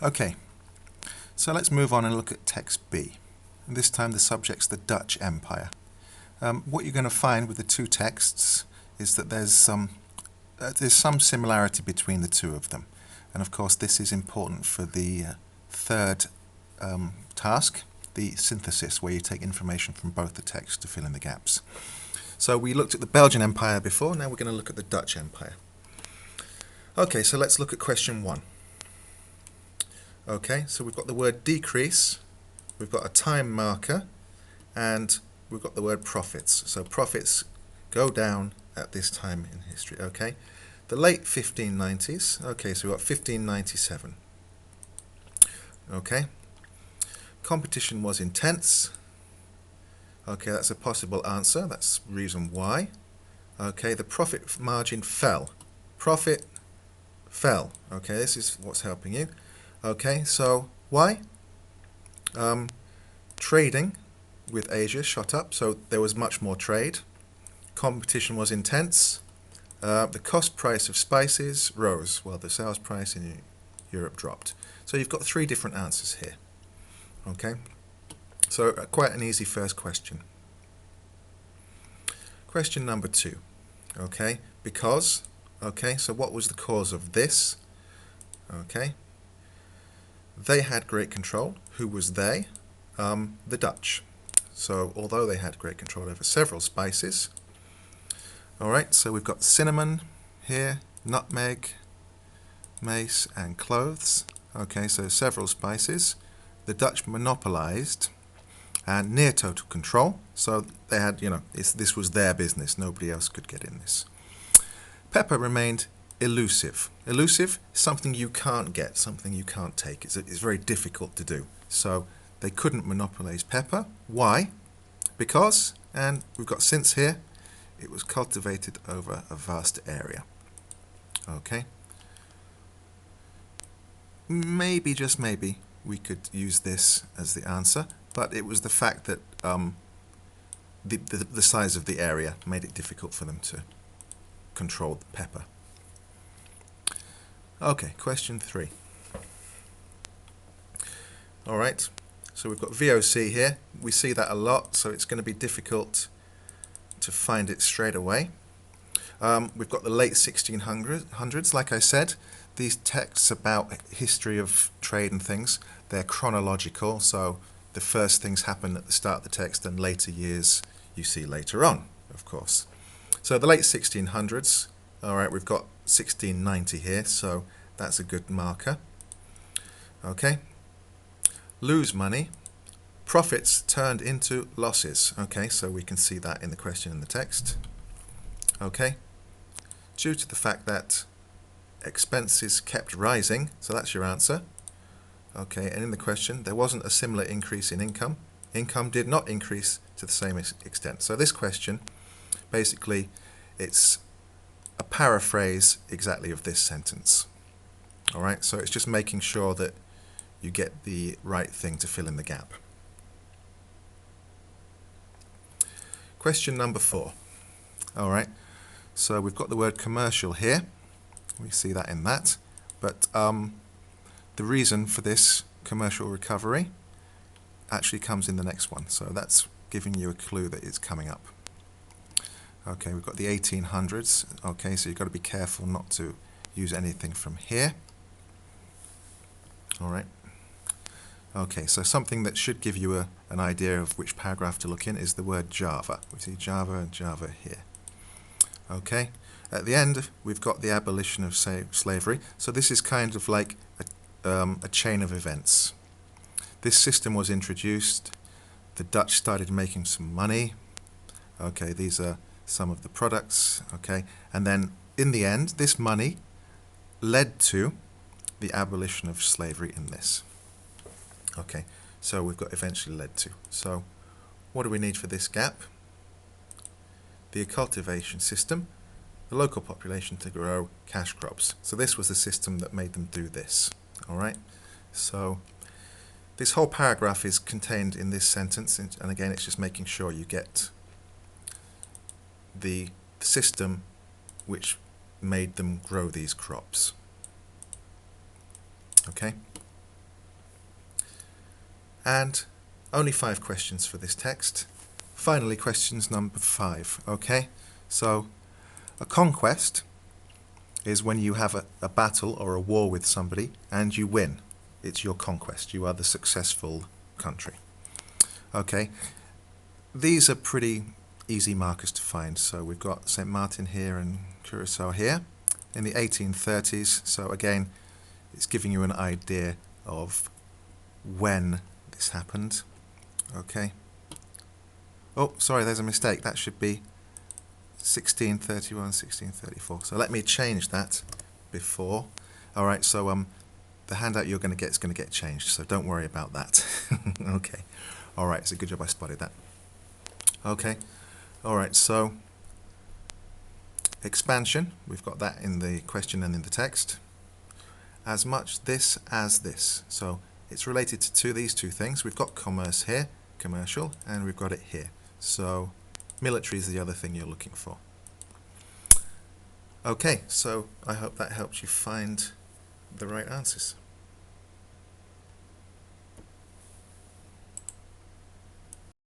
Okay, so let's move on and look at text B. And this time the subject's the Dutch Empire. What you're going to find with the two texts is that there's some similarity between the two of them. And of course this is important for the third task, the synthesis, where you take information from both the texts to fill in the gaps. So we looked at the Belgian Empire before, now we're going to look at the Dutch Empire. Okay, so let's look at question 1. Okay, so we've got the word decrease, we've got a time marker, and we've got the word profits. So profits go down at this time in history. Okay, the late 1590s. Okay, so we've got 1597. Okay, competition was intense. Okay, that's a possible answer. That's reason why. Okay, the profit margin fell. Profit fell. Okay, this is what's helping you. Okay, so why? Trading with Asia shot up, so there was much more trade. Competition was intense. The cost price of spices rose, while the sales price in Europe dropped. So you've got 3 different answers here. Okay, so quite an easy first question. Question number 2. Okay, because. Okay, so what was the cause of this? Okay, they had great control. Who was they? The Dutch. So although they had great control over several spices, alright, so we've got cinnamon here, nutmeg, mace and cloves. Okay, so several spices. The Dutch monopolized and near total control, so they had, this was their business, nobody else could get in this. Pepper remained elusive. Elusive is something you can't get, something you can't take. It's very difficult to do. So they couldn't monopolize pepper. Why? Because, and we've got since here, it was cultivated over a vast area. Okay. Maybe, just maybe, we could use this as the answer, but it was the fact that the size of the area made it difficult for them to control the pepper. Okay, question 3. Alright, so we've got VOC here. We see that a lot, so it's going to be difficult to find it straight away. We've got the late 1600s. Like I said, these texts about history of trade and things, they're chronological, so the first things happen at the start of the text and later years you see later on, of course. So the late 1600s, alright, we've got 1690 here, so that's a good marker. Okay, lose money, profits turned into losses. Okay, so we can see that in the question in the text. Okay, due to the fact that expenses kept rising, so that's your answer. Okay, and in the question there wasn't a similar increase in income. Income did not increase to the same extent. So this question, basically, it's a paraphrase exactly of this sentence. Alright, so it's just making sure that you get the right thing to fill in the gap. Question number 4. Alright, so we've got the word commercial here. We see that in that. But the reason for this commercial recovery actually comes in the next one. So that's giving you a clue that it's coming up. Okay, we've got the 1800s. Okay, so you've got to be careful not to use anything from here. Alright. Okay, so something that should give you an idea of which paragraph to look in is the word Java. We see Java and Java here. Okay, at the end we've got the abolition of slavery. So this is kind of like a chain of events. This system was introduced. The Dutch started making some money. Okay, these are some of the products. Okay, and then in the end, this money led to the abolition of slavery in this. Okay, so we've got eventually led to. So what do we need for this gap? The cultivation system, the local population to grow cash crops. So this was the system that made them do this. Alright, so this whole paragraph is contained in this sentence, and again it's just making sure you get the system which made them grow these crops. Okay, And only 5 questions for this text. Finally, questions number 5. Okay, so a conquest is when you have a battle or a war with somebody and you win. It's your conquest. You are the successful country. Okay, these are pretty easy markers to find. So we've got St. Martin here and Curacao here in the 1830s. So again, it's giving you an idea of when this happened. Okay. Oh, sorry, there's a mistake. That should be 1631, 1634. So let me change that before. All right, so the handout you're going to get is going to get changed, so don't worry about that. Okay. All right, it's a good job I spotted that. Okay. All right, so expansion, we've got that in the question and in the text. As much this as this. So it's related to these two things. We've got commerce here, commercial, and we've got it here. So military is the other thing you're looking for. Okay, so I hope that helps you find the right answers.